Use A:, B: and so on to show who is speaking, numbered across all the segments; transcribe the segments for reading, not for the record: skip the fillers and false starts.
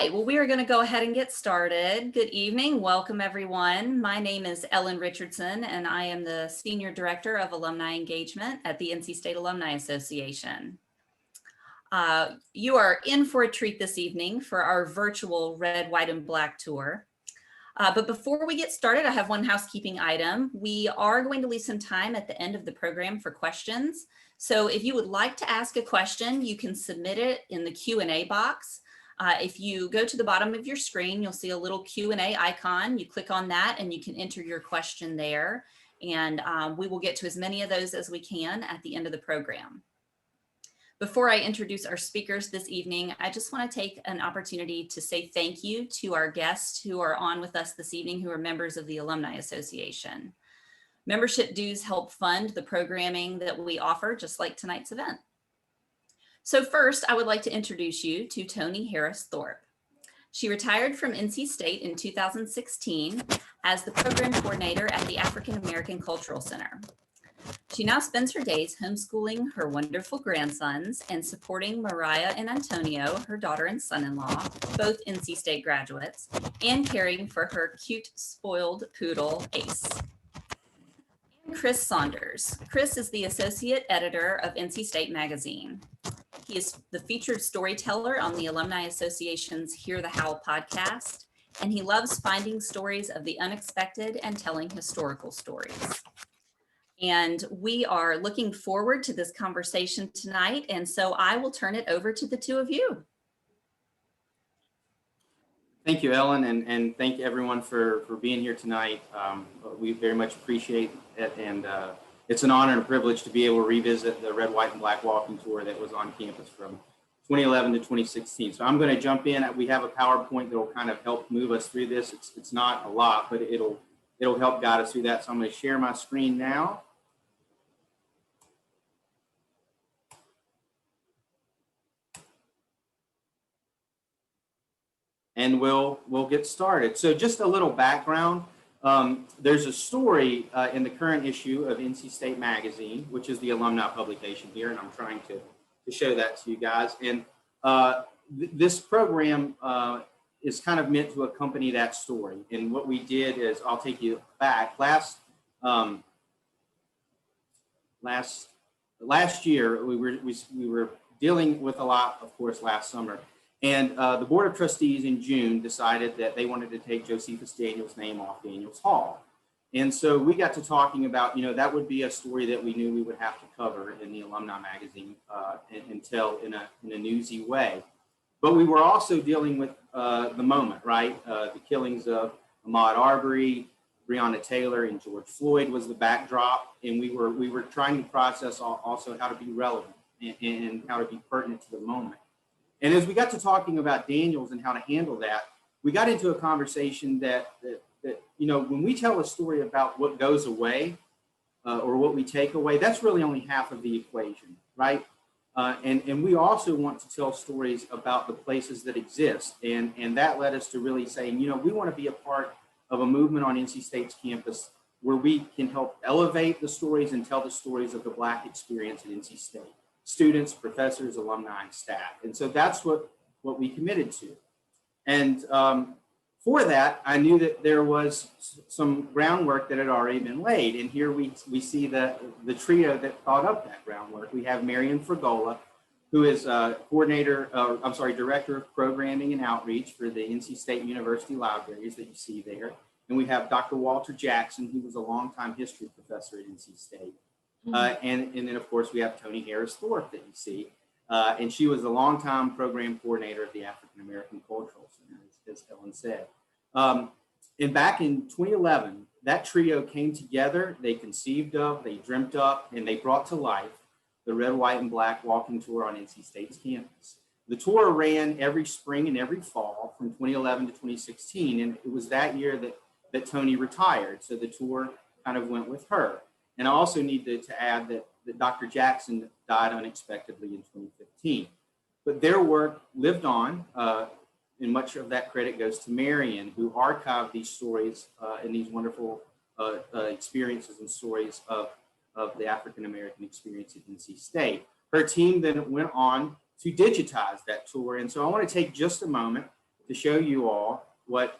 A: right, well, we are going to go ahead and get started. Good evening. Welcome, everyone. My name is Ellen Richardson, and I am the Senior Director of Alumni Engagement at the NC State Alumni Association. You are in for a treat this evening for our virtual Red, White, and Black tour. But before we get started, I have one housekeeping item. We are going to leave some time at the end of the program for questions. So if you would like to ask a question, you can submit it in the Q&A box. If you go to the bottom of your screen, you'll see a little Q&A icon. You click on that and you can enter your question there. And we will get to as many of those as we can at the end of the program. Before I introduce our speakers this evening, I just want to take an opportunity to say thank you to our guests who are on with us this evening, who are members of the Alumni Association. Membership dues help fund the programming that we offer, just like tonight's event. So first, I would like to introduce you to Toni Harris Thorpe. She retired from NC State in 2016 as the program coordinator at the African American Cultural Center. She now spends her days homeschooling her wonderful grandsons and supporting Mariah and Antonio, her daughter and son-in-law, both NC State graduates, and caring for her cute, spoiled poodle, Ace. And Chris Saunders. Chris is the associate editor of NC State Magazine. He is the featured storyteller on the Alumni Association's Hear the Howl podcast, and he loves finding stories of the unexpected and telling historical stories. And we are looking forward to this conversation tonight, and so I will turn it over to the two of you.
B: Thank you, Ellen, and thank you everyone for being here tonight. We very much appreciate it, and it's an honor and a privilege to be able to revisit the Red, White, and Black walking tour that was on campus from 2011 to 2016. So I'm going to jump in. We have a PowerPoint that will kind of help move us through this. It's not a lot, but it'll help guide us through that. So I'm going to share my screen now. And we'll get started. So just a little background. There's a story in the current issue of NC State Magazine, which is the alumni publication here, and I'm trying to show that to you guys. And this program is kind of meant to accompany that story. And what we did is, I'll take you back. Last year, we were dealing with a lot, of course, last summer. And the Board of Trustees in June decided that they wanted to take Josephus Daniels' name off Daniels Hall. And so we got to talking about, that would be a story that we knew we would have to cover in the Alumni magazine and tell in a newsy way. But we were also dealing with the moment, right? The killings of Ahmaud Arbery, Breonna Taylor, and George Floyd was the backdrop. And we were trying to process also how to be relevant and how to be pertinent to the moment. And as we got to talking about Daniels and how to handle that, we got into a conversation that when we tell a story about what goes away or what we take away, that's really only half of the equation, right? And we also want to tell stories about the places that exist. And that led us to really saying, we want to be a part of a movement on NC State's campus where we can help elevate the stories and tell the stories of the Black experience at NC State. Students, professors, alumni, and staff. And so that's what we committed to. And for that, I knew that there was some groundwork that had already been laid. And here we see the trio that thought up that groundwork. We have Marian Fragola, who is director of programming and outreach for the NC State University libraries that you see there. And we have Dr. Walter Jackson, who was a longtime history professor at NC State. And then, of course, we have Toni Harris Thorpe that you see. And she was a longtime program coordinator of the African American Cultural Center, as Ellen said. And back in 2011, that trio came together. They conceived of, they dreamt up, and they brought to life the Red, White, and Black walking tour on NC State's campus. The tour ran every spring and every fall from 2011 to 2016. And it was that year that Toni retired. So the tour kind of went with her. And I also need to add that Dr. Jackson died unexpectedly in 2015. But their work lived on, and much of that credit goes to Marian, who archived these stories and these wonderful experiences and stories of the African American experience at NC State. Her team then went on to digitize that tour. And so I want to take just a moment to show you all what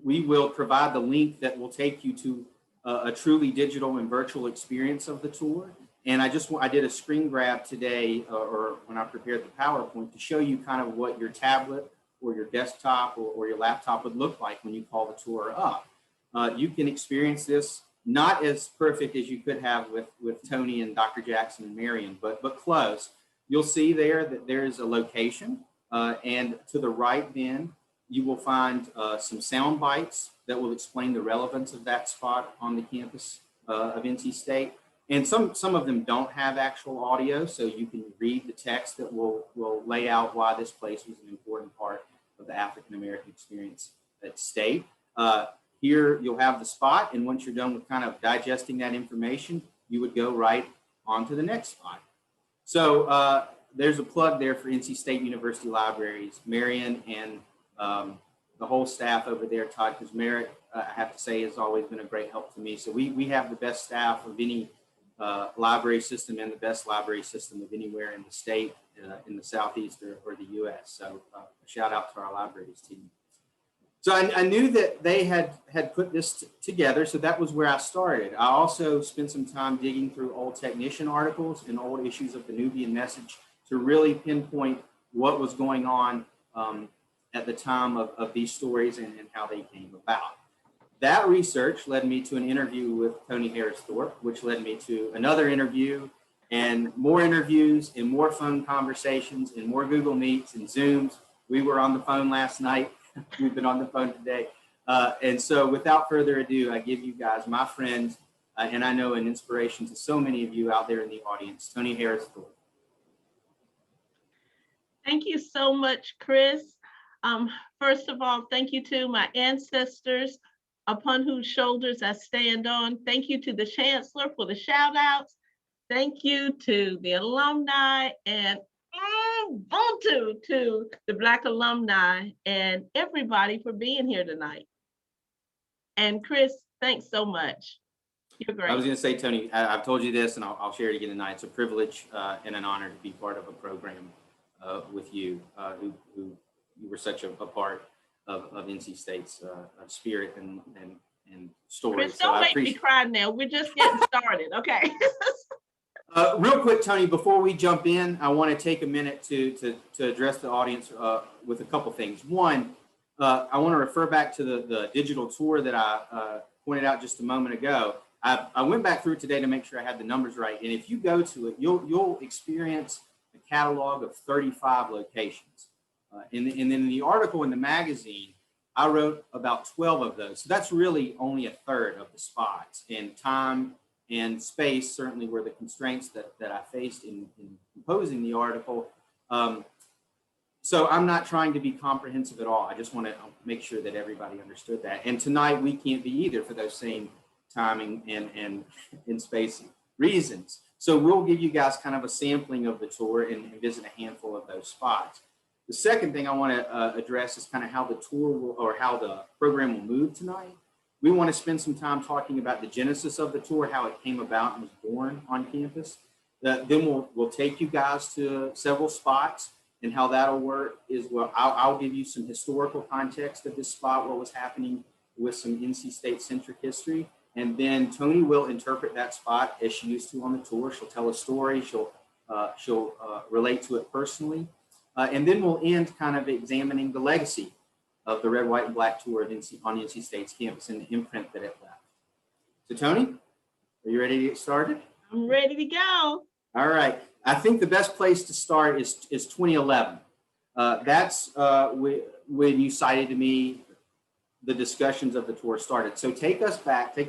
B: we will provide the link that will take you to a truly digital and virtual experience of the tour. And I did a screen grab today, or when I prepared the PowerPoint, to show you kind of what your tablet or your desktop or your laptop would look like when you call the tour up. You can experience this not as perfect as you could have with Toni and Dr. Jackson and Marion, but close. You'll see there that there is a location, and to the right then, you will find some sound bites that will explain the relevance of that spot on the campus of NC State. And some of them don't have actual audio, so you can read the text that will lay out why this place was an important part of the African American experience at State. Here you'll have the spot, and once you're done with kind of digesting that information, you would go right on to the next spot. So there's a plug there for NC State University Libraries. Marion and the whole staff over there, Todd Kuzmarek, I have to say, has always been a great help to me. So we have the best staff of any library system and the best library system of anywhere in the state, in the Southeast or the US. So a shout out to our libraries team. So I knew that they had put this together, so that was where I started. I also spent some time digging through old technician articles and old issues of the Nubian Message to really pinpoint what was going on at the time of these stories and how they came about. That research led me to an interview with Toni Harris Thorpe, which led me to another interview and more interviews and more phone conversations and more Google Meets and Zooms. We were on the phone last night. We've been on the phone today. And so without further ado, I give you guys my friend, and I know an inspiration to so many of you out there in the audience, Toni Harris Thorpe.
C: Thank you so much, Chris. First of all, thank you to my ancestors upon whose shoulders I stand on. Thank you to the Chancellor for the shout outs. Thank you to the alumni and to the Black alumni and everybody for being here tonight. And Chris, thanks so much. You're great.
B: I was going to say, Toni, I've told you this and I'll share it again tonight. It's a privilege and an honor to be part of a program with you, who you were such a part of NC State's spirit and story.
C: Chris, don't make me cry now. We're just getting started, okay?
B: Real quick, Toni, before we jump in, I want to take a minute to address the audience with a couple things. One, I want to refer back to the digital tour that I pointed out just a moment ago. I went back through today to make sure I had the numbers right. And if you go to it, you'll experience a catalog of 35 locations. And then in the article in the magazine, I wrote about 12 of those. So that's really only a third of the spots. And time and space certainly were the constraints that I faced in composing the article. So I'm not trying to be comprehensive at all. I just want to make sure that everybody understood that. And tonight we can't be either for those same timing and space reasons. So we'll give you guys kind of a sampling of the tour and visit a handful of those spots. The second thing I want to address is kind of how the tour will, or how the program will move tonight. We want to spend some time talking about the genesis of the tour, how it came about and was born on campus. Then we'll take you guys to several spots, and how that'll work is, well, I'll give you some historical context of this spot, what was happening with some NC State centric history. And then Toni will interpret that spot as she used to on the tour. She'll tell a story, she'll relate to it personally. And then we'll end kind of examining the legacy of the red, white, and black tour of on NC State's campus and the imprint that it left. So Toni, are you ready to get started?
C: I'm ready to go.
B: All right. I think the best place to start is 2011. That's when you cited to me the discussions of the tour started. So take the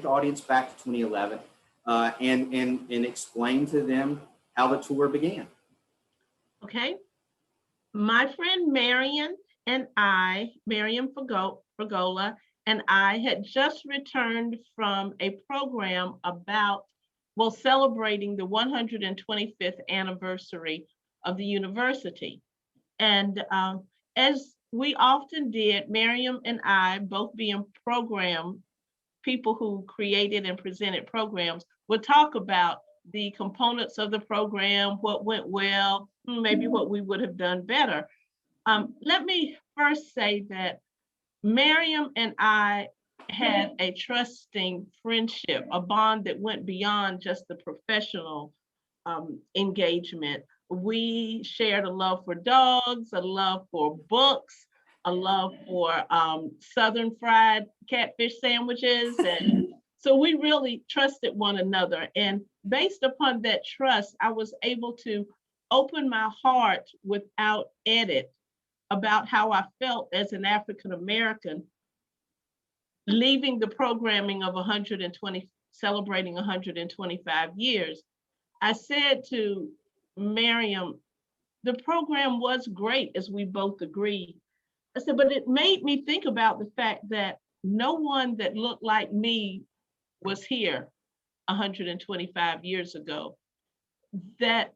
B: audience back to 2011 and explain to them how the tour began.
C: Okay. My friend Marion and I, Marion Fagola, and I had just returned from a program about, well, celebrating the 125th anniversary of the university. And as we often did, Marion and I, both being people who created and presented programs, would talk about the components of the program, what went well, maybe what we would have done better. Let me first say that Miriam and I had a trusting friendship, a bond that went beyond just the professional engagement. We shared a love for dogs, a love for books, a love for Southern fried catfish sandwiches. And so we really trusted one another. And based upon that trust, I was able to open my heart without edit about how I felt as an African American, leaving the programming of 120, celebrating 125 years. I said to Miriam, the program was great, as we both agreed. I said, but it made me think about the fact that no one that looked like me was here 125 years ago. That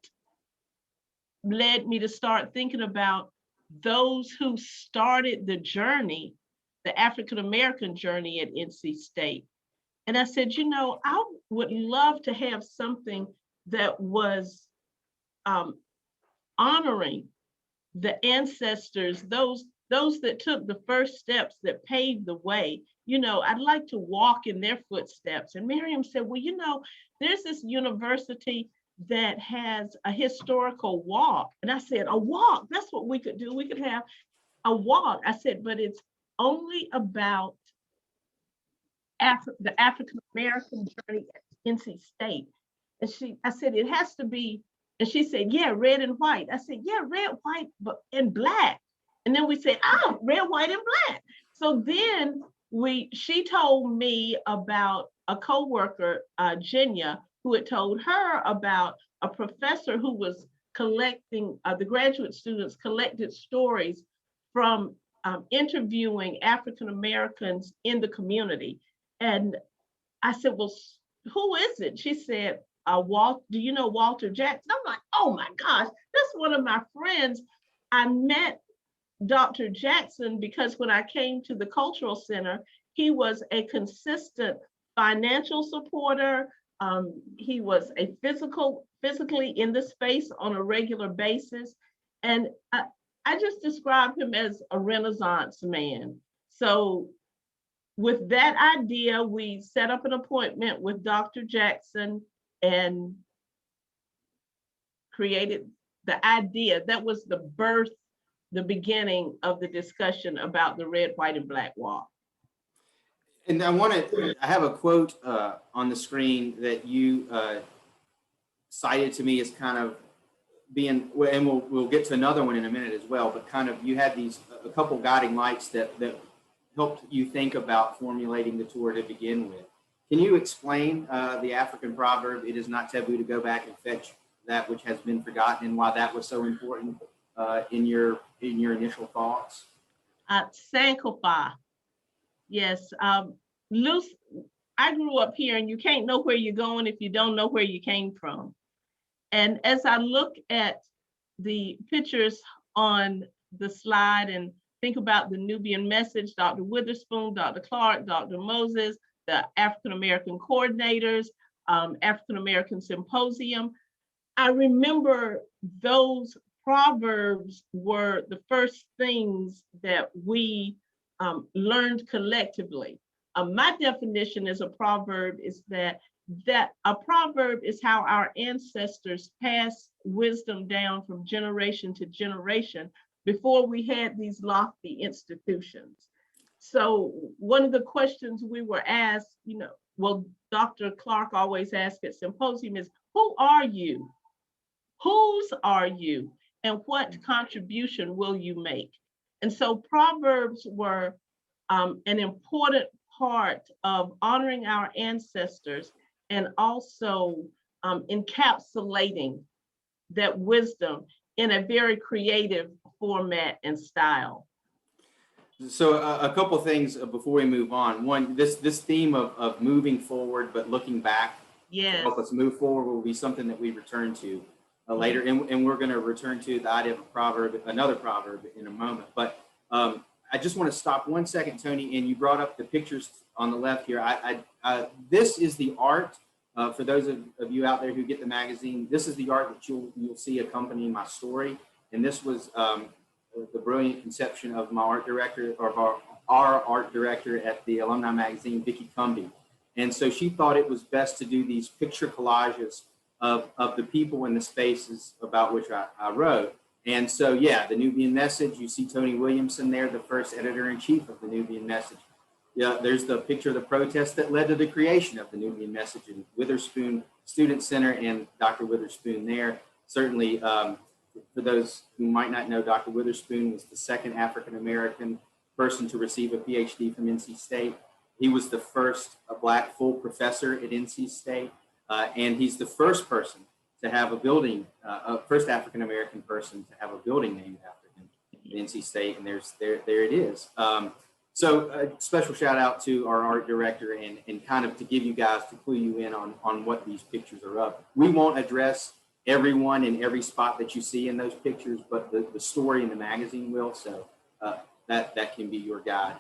C: led me to start thinking about those who started the journey, the African American journey at NC State. And I said, you know, I would love to have something that was honoring the ancestors, those that took the first steps that paved the way. You know, I'd like to walk in their footsteps. And Miriam said, well, you know, there's this university that has a historical walk. And I said, a walk, that's what we could do. We could have a walk. I said, but it's only about the African American journey at NC State. And I said, it has to be, and she said, yeah, red and white. I said, yeah, red, white, and black. And then we said, oh, red, white, and black. So then she told me about a coworker, Jenya, who had told her about a professor who was collecting, the graduate students collected stories from interviewing African Americans in the community. And I said, well, who is it? She said, do you know Walter Jackson? I'm like, oh my gosh, that's one of my friends. I met Dr. Jackson because when I came to the Cultural Center, he was a consistent financial supporter. He was a physically in the space on a regular basis. And I just describe him as a Renaissance man. So with that idea, we set up an appointment with Dr. Jackson and created the idea. That was the beginning of the discussion about the red, white, and black walk.
B: And I have a quote on the screen that you cited to me as kind of being, and we'll get to another one in a minute as well, but kind of you had a couple guiding lights that helped you think about formulating the tour to begin with. Can you explain the African proverb, it is not taboo to go back and fetch that which has been forgotten, and why that was so important in your initial thoughts?
C: Sankofa. Yes. Luce, I grew up here, and you can't know where you're going if you don't know where you came from. And as I look at the pictures on the slide and think about the Nubian message, Dr. Witherspoon, Dr. Clark, Dr. Moses, the African American coordinators, African American Symposium, I remember those proverbs were the first things that we learned collectively. My definition as a proverb is that a proverb is how our ancestors passed wisdom down from generation to generation before we had these lofty institutions. So one of the questions we were asked, well, Dr. Clark always asked at symposium is, who are you? Whose are you? And what contribution will you make? And so proverbs were an important part of honoring our ancestors and also encapsulating that wisdom in a very creative format and style.
B: So a couple of things before we move on. One, this theme of moving forward but looking back,
C: yes,
B: to help us move forward, will be something that we return to later, and we're going to return to the idea of another proverb in a moment. But I just want to stop 1 second, Toni, and you brought up the pictures on the left here. This is the art, for those of you out there who get the magazine, this is the art that you'll see accompanying my story. And this was the brilliant conception of my art director, or of our art director at the Alumni magazine, Vicki Cumby. And so she thought it was best to do these picture collages of the people and the spaces about which I wrote. And so, yeah, the Nubian Message, you see Tony Williamson there, the first editor-in-chief of the Nubian Message. Yeah, there's the picture of the protest that led to the creation of the Nubian Message in Witherspoon Student Center, and Dr. Witherspoon there. Certainly, for those who might not know, Dr. Witherspoon was the second African-American person to receive a PhD from NC State. He was the first Black full professor at NC State, and he's the first person to have a building, first African-American person to have a building named after him at NC State, and there it is. So a special shout out to our art director, and kind of to give you guys, to clue you in on what these pictures are of. We won't address everyone in every spot that you see in those pictures, but the story in the magazine will. So that can be your guide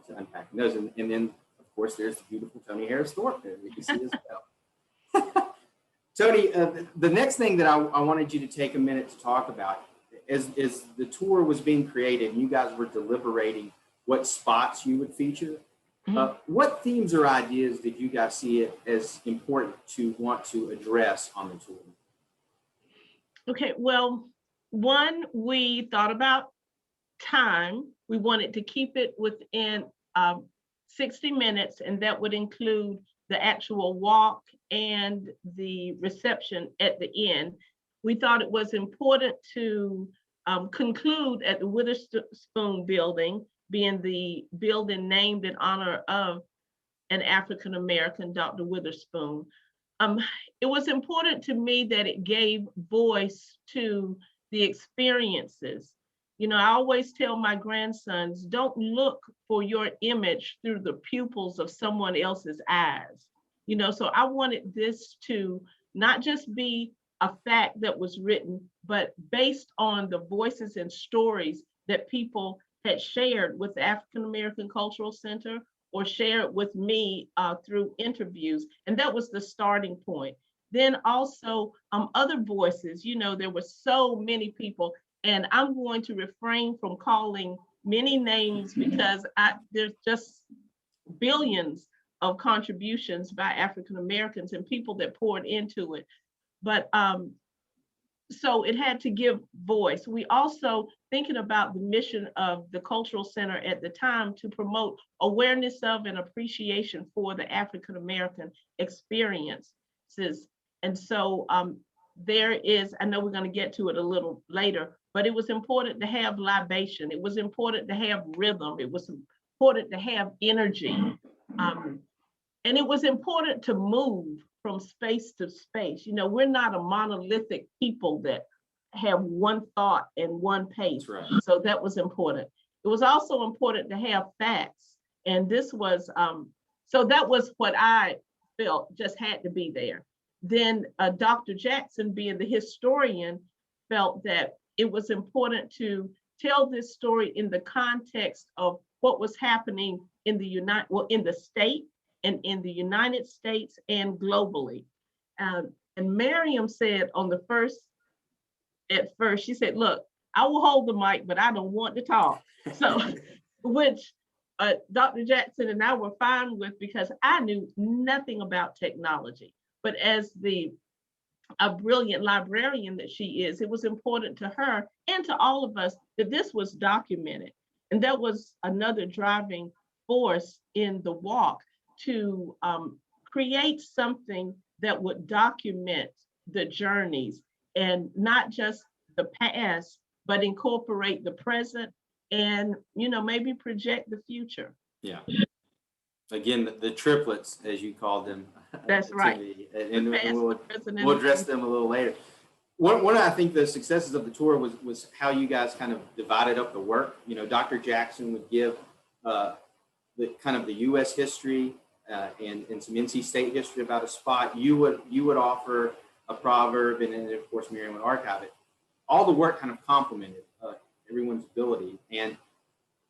B: to unpacking those. And then, of course, there's the beautiful Toni Harris Thorpe there we can see as well. Toni, the next thing that I wanted you to take a minute to talk about is the tour was being created and you guys were deliberating what spots you would feature. What themes or ideas did you guys see it as important to want to address on the tour?
C: Okay, well, one, we thought about time. We wanted to keep it within 60 minutes, and that would include the actual walk and the reception at the end. We thought it was important to conclude at the Witherspoon building, being the building named in honor of an African-American, Dr. Witherspoon. It was important to me that it gave voice to the experiences. You know, I always tell my grandsons, don't look for your image through the pupils of someone else's eyes. You know, so I wanted this to not just be a fact that was written, but based on the voices and stories that people had shared with the African American Cultural Center or shared with me through interviews. And that was the starting point. Then also other voices, you know, there were so many people, and I'm going to refrain from calling many names because there's just billions of contributions by African Americans and people that poured into it. But so it had to give voice. We also, thinking about the mission of the Cultural Center at the time, to promote awareness of and appreciation for the African American experiences. And so there is, I know we're going to get to it a little later, but it was important to have libation. It was important to have rhythm. It was important to have energy. And it was important to move from space to space. You know, we're not a monolithic people that have one thought and one pace.
B: Right.
C: So that was important. It was also important to have facts. And this was, so that was what I felt just had to be there. Then Dr. Jackson, being the historian, felt that it was important to tell this story in the context of what was happening in the state and in the United States and globally. And Miriam said at first, she said, look, I will hold the mic, but I don't want to talk. So, which Dr. Jackson and I were fine with, because I knew nothing about technology. But as a brilliant librarian that she is, it was important to her and to all of us that this was documented. And that was another driving force in the walk, to create something that would document the journeys and not just the past, but incorporate the present and, you know, maybe project the future.
B: Yeah. Again, the triplets, as you called them.
C: That's right.
B: And we'll address them a little later. One of, I think, the successes of the tour was how you guys kind of divided up the work. You know, Dr. Jackson would give the U.S. history and some NC State history about a spot. You would offer a proverb, and then of course Miriam would archive it. All the work kind of complemented everyone's ability, and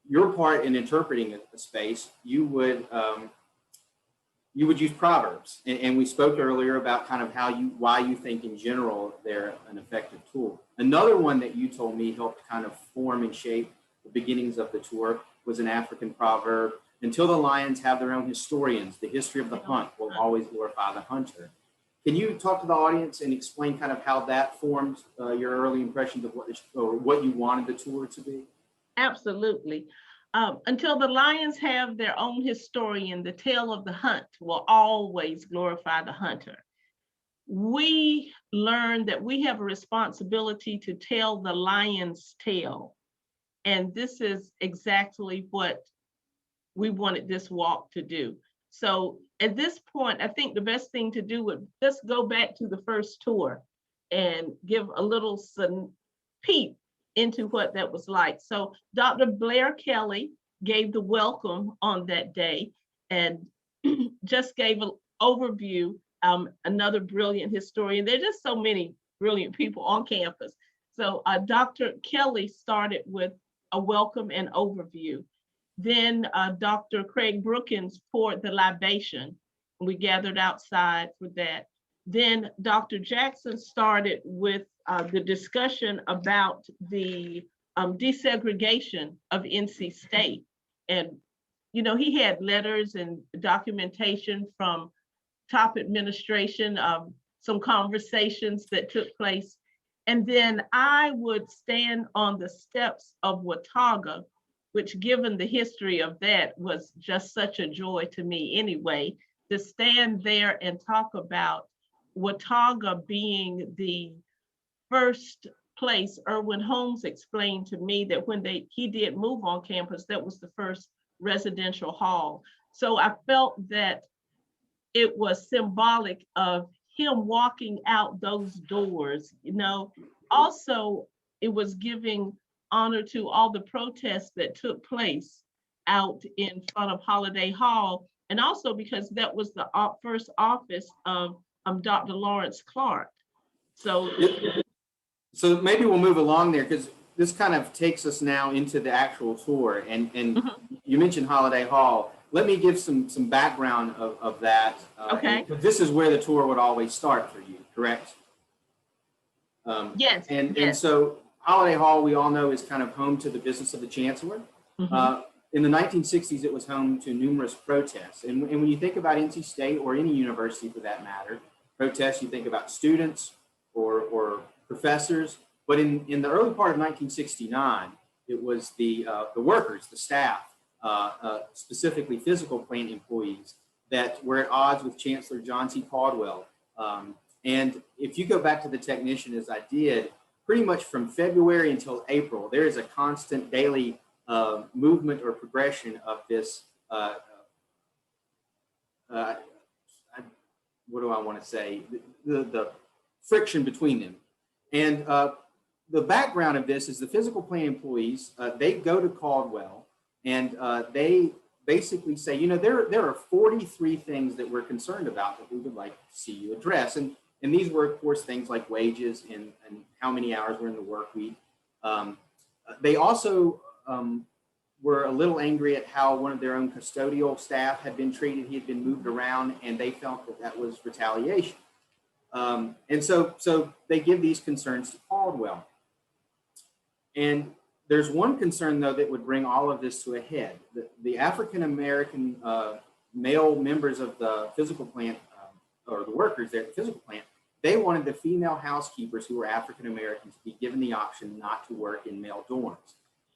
B: your part in interpreting a space, you would you would use Proverbs. And we spoke earlier about kind of why you think in general they're an effective tool. Another one that you told me helped kind of form and shape the beginnings of the tour was an African proverb: until the lions have their own historians, the history of the hunt will always glorify the hunter. Can you talk to the audience and explain kind of how that formed your early impressions of what you wanted the tour to be?
C: Absolutely. Until the lions have their own historian, the tale of the hunt will always glorify the hunter. We learned that we have a responsibility to tell the lion's tale. And this is exactly what we wanted this walk to do. So at this point, I think the best thing to do would just go back to the first tour and give a little peep into what that was like. So Dr. Blair Kelly gave the welcome on that day and just gave an overview. Another brilliant historian. There are just so many brilliant people on campus. So Dr. Kelly started with a welcome and overview. Then Dr. Craig Brookins poured the libation. We gathered outside for that. Then Dr. Jackson started with the discussion about the desegregation of NC State. And, you know, he had letters and documentation from top administration, some conversations that took place. And then I would stand on the steps of Watauga, which, given the history of that, was just such a joy to me anyway, to stand there and talk about Watauga being the first place. Erwin Holmes explained to me that when he did move on campus, that was the first residential hall. So I felt that it was symbolic of him walking out those doors, you know. Also, it was giving honor to all the protests that took place out in front of Holiday Hall, and also because that was the first office of Dr. Lawrence Clark. So
B: maybe we'll move along there, because this kind of takes us now into the actual tour. And you mentioned Holiday Hall. Let me give some background of that.
C: Okay.
B: This is where the tour would always start for you, correct?
C: Yes.
B: And so Holiday Hall, we all know, is kind of home to the business of the chancellor. In the 1960s, it was home to numerous protests. And when you think about NC State, or any university for that matter, protests, you think about students or professors. But in the early part of 1969, it was the workers, the staff, specifically physical plant employees, that were at odds with Chancellor John C. Caldwell. And if you go back to the technician, as I did, pretty much from February until April, there is a constant daily movement or progression of this, what do I want to say, the friction between them. And the background of this is the physical plant employees, they go to Caldwell, and they basically say, you know, there are 43 things that we're concerned about that we would like to see you address. And these were, of course, things like wages and how many hours were in the work week. They also were a little angry at how one of their own custodial staff had been treated. He had been moved around, and they felt that that was retaliation. And so they give these concerns to Caldwell. And there's one concern, though, that would bring all of this to a head. The African-American male members of the physical plant, or the workers there at the physical plant, they wanted the female housekeepers who were African-American to be given the option not to work in male dorms.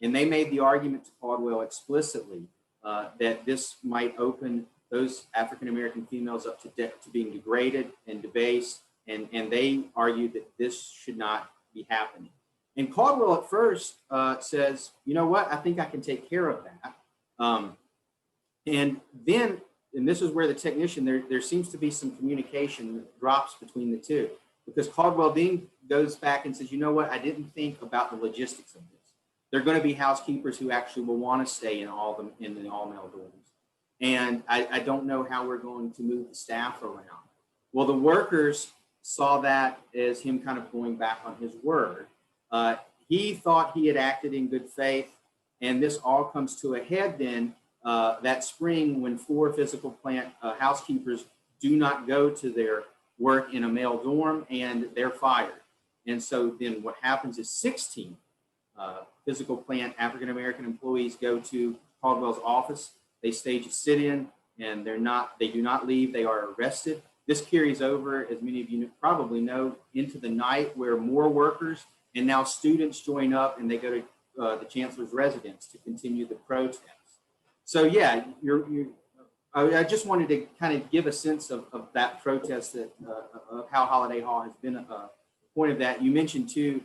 B: And they made the argument to Caldwell explicitly that this might open those African-American females up to being degraded and debased, and they argued that this should not be happening. And Caldwell at first says, you know what, I think I can take care of that. And then, and this is where the technician, there seems to be some communication that drops between the two, because Caldwell then goes back and says, you know what, I didn't think about the logistics of this. There are going to be housekeepers who actually will want to stay in the all-male dorms. And I don't know how we're going to move the staff around. Well, the workers saw that as him kind of going back on his word. He thought he had acted in good faith, and this all comes to a head then that spring when 4 physical plant housekeepers do not go to their work in a male dorm and they're fired. And so then what happens is 16 physical plant African-American employees go to Caldwell's office. They stage a sit-in and they do not leave. They are arrested. This carries over, as many of you probably know, into the night where more workers and now students join up and they go to the chancellor's residence to continue the protest. So yeah, I just wanted to kind of give a sense of that protest, that of how Holiday Hall has been a point of that. You mentioned too,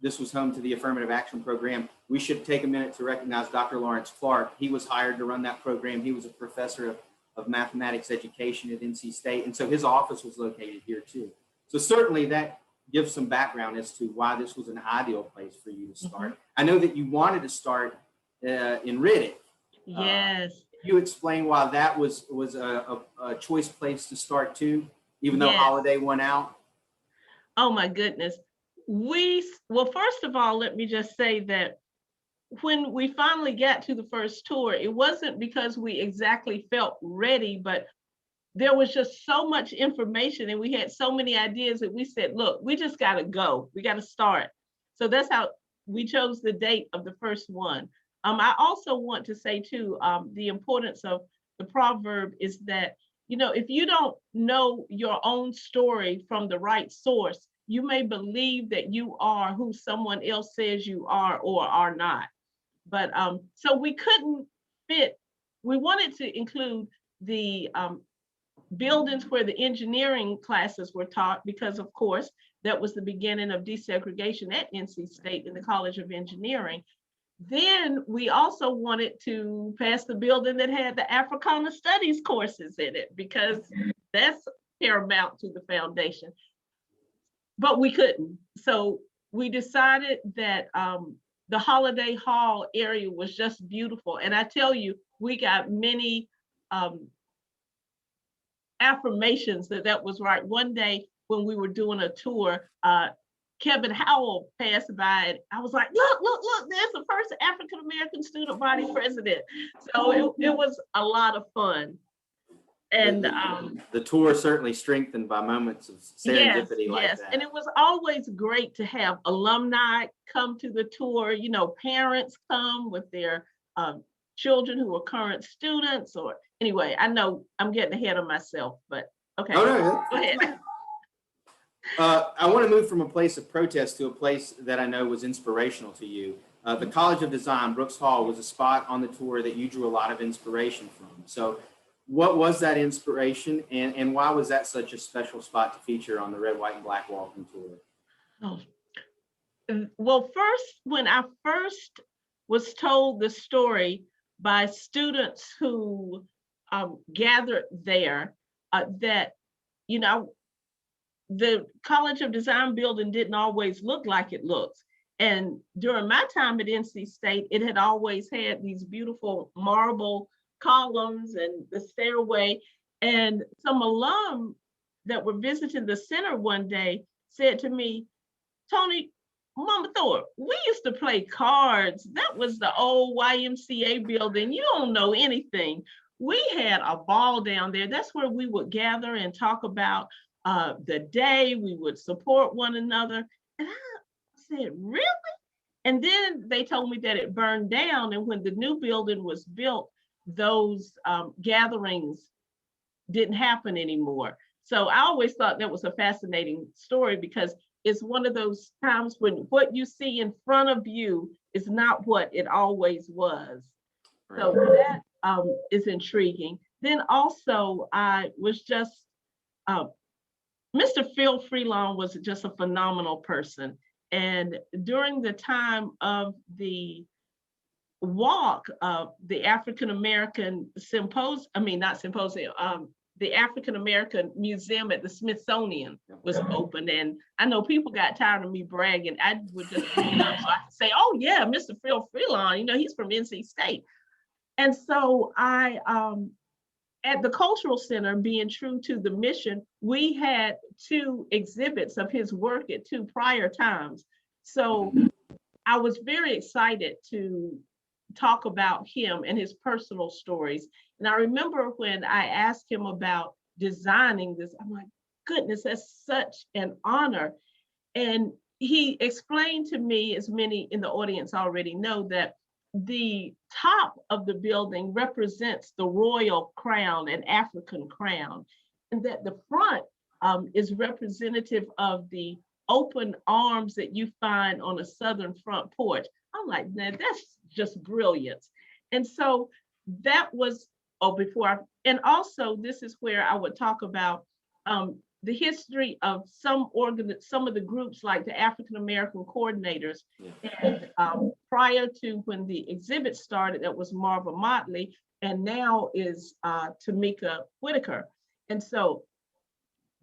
B: this was home to the affirmative action program. We should take a minute to recognize Dr. Lawrence Clark. He was hired to run that program. He was a professor of mathematics education at NC State. And so his office was located here too. So certainly that gives some background as to why this was an ideal place for you to start. I know that you wanted to start in Riddick.
C: Yes.
B: You explain why that was a choice place to start too, even though Holiday went out?
C: Oh my goodness. Well, first of all, let me just say that when we finally got to the first tour, it wasn't because we exactly felt ready, but there was just so much information and we had so many ideas that we said, look, we just got to go. We got to start. So that's how we chose the date of the first one. I also want to say too, the importance of the proverb is that, you know, if you don't know your own story from the right source, you may believe that you are who someone else says you are or are not. But so we couldn't fit, we wanted to include the buildings where the engineering classes were taught, because of course, that was the beginning of desegregation at NC State in the College of Engineering. Then we also wanted to pass the building that had the Africana Studies courses in it, because that's paramount to the foundation. But we couldn't. So we decided that the Holiday Hall area was just beautiful. And I tell you, we got many affirmations that that was right. One day when we were doing a tour, Kevin Howell passed by and I was like, look, there's the first African-American student body president. So it was a lot of fun. And
B: the tour certainly strengthened by moments of serendipity like that.
C: And it was always great to have alumni come to the tour, you know, parents come with their children who are current students, or anyway, I know I'm getting ahead of myself, but okay.
B: Oh, no,
C: go ahead.
B: I want to move from a place of protest to a place that I know was inspirational to you. The College of Design, Brooks Hall, was a spot on the tour that you drew a lot of inspiration from. So what was that inspiration, and why was that such a special spot to feature on the Red, White, and Black Walking Tour?
C: Oh. Well, first, when I first was told the story by students who gathered there, that, you know, the College of Design building didn't always look like it looks. And during my time at NC State, it had always had these beautiful marble columns and the stairway. And some alum that were visiting the center one day said to me, Toni, Mama Thorpe, we used to play cards. That was the old YMCA building. You don't know anything. We had a ball down there. That's where we would gather and talk about the day. We would support one another. And I said, really? And then they told me that it burned down. And when the new building was built, those gatherings didn't happen anymore. So I always thought that was a fascinating story, because it's one of those times when what you see in front of you is not what it always was. Right. So that is intriguing. Then also I was just, Mr. Phil Freelon was just a phenomenal person. And during the time of the walk of the African-American the African-American Museum at the Smithsonian was open. And I know people got tired of me bragging. I would just say, oh yeah, Mr. Phil Freelon, you know, he's from NC State. And so I, at the Cultural Center, being true to the mission, we had 2 exhibits of his work at 2 prior times. So I was very excited to talk about him and his personal stories. And I remember when I asked him about designing this, I'm like, goodness, that's such an honor. And he explained to me, as many in the audience already know, that the top of the building represents the royal crown, an African crown, and that the front is representative of the open arms that you find on a southern front porch. I'm like, man, that's just brilliant. And so that was, oh, and also this is where I would talk about the history of some of the groups like the African American coordinators. And prior to when the exhibit started, that was Marva Motley, and now is Tamika Whitaker. And so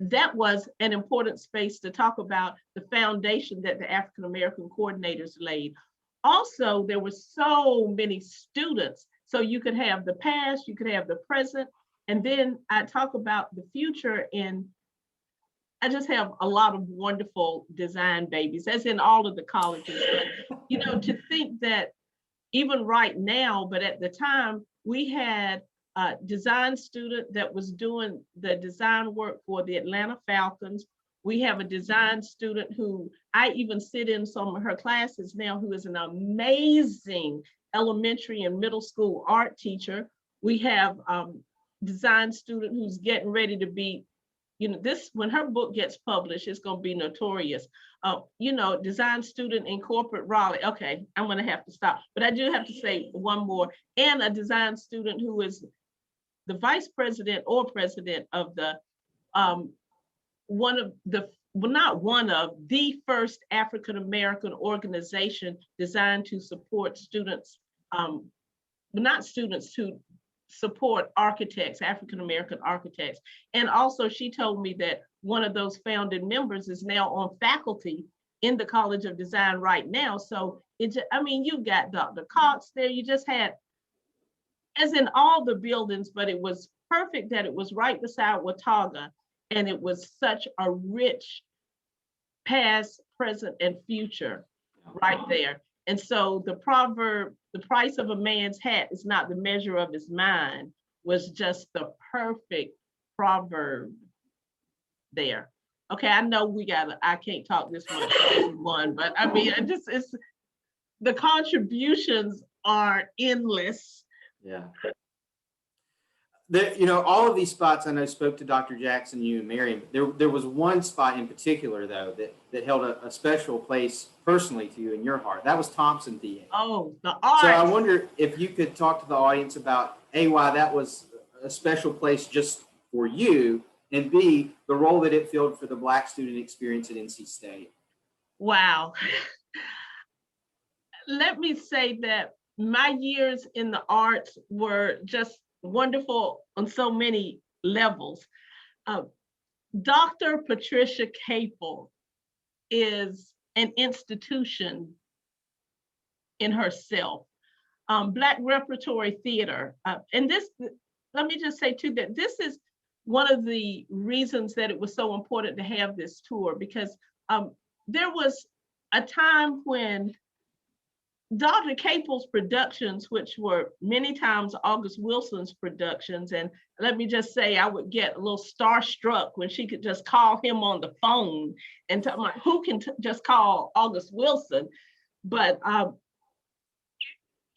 C: that was an important space to talk about the foundation that the African American coordinators laid. Also, there were so many students, so you could have the past, you could have the present, and then I talk about the future. And I just have a lot of wonderful design babies, as in all of the colleges. But, you know, to think that even right now, but at the time, we had a design student that was doing the design work for the Atlanta Falcons. We have a design student who I even sit in some of her classes now, who is an amazing elementary and middle school art teacher. We have design student who's getting ready to be, you know, this, when her book gets published, it's going to be notorious. You know, design student in corporate Raleigh. Okay, I'm going to have to stop. But I do have to say one more. And a design student who is the vice president or president of the, the first African-American organization designed to support students, not students, to support architects, African-American architects. And also she told me that one of those founding members is now on faculty in the College of Design right now. So I mean, you got Dr. Cox there, you just had, as in all the buildings, but it was perfect that it was right beside Watauga, and it was such a rich past, present, and future right there. And so the proverb, the price of a man's hat is not the measure of his mind, was just the perfect proverb there. Okay, I know I can't talk this much one, but I mean, it's the contributions are endless.
B: Yeah. You know, all of these spots, I know, spoke to Dr. Jackson, you and Miriam. There was one spot in particular, though, that held a special place personally to you in your heart. That was Thompson Theater.
C: Oh, the art.
B: So I wonder if you could talk to the audience about A, why that was a special place just for you, and B, the role that it filled for the Black student experience at NC State.
C: Wow. Let me say that my years in the arts were just wonderful on so many levels. Dr. Patricia Capel is an institution in herself. Black Repertory Theater. And this, let me just say too, that this is one of the reasons that it was so important to have this tour, because there was a time when Dr. Capel's productions, which were many times August Wilson's productions, and let me just say, I would get a little starstruck when she could just call him on the phone and tell me, who can just call August Wilson? But,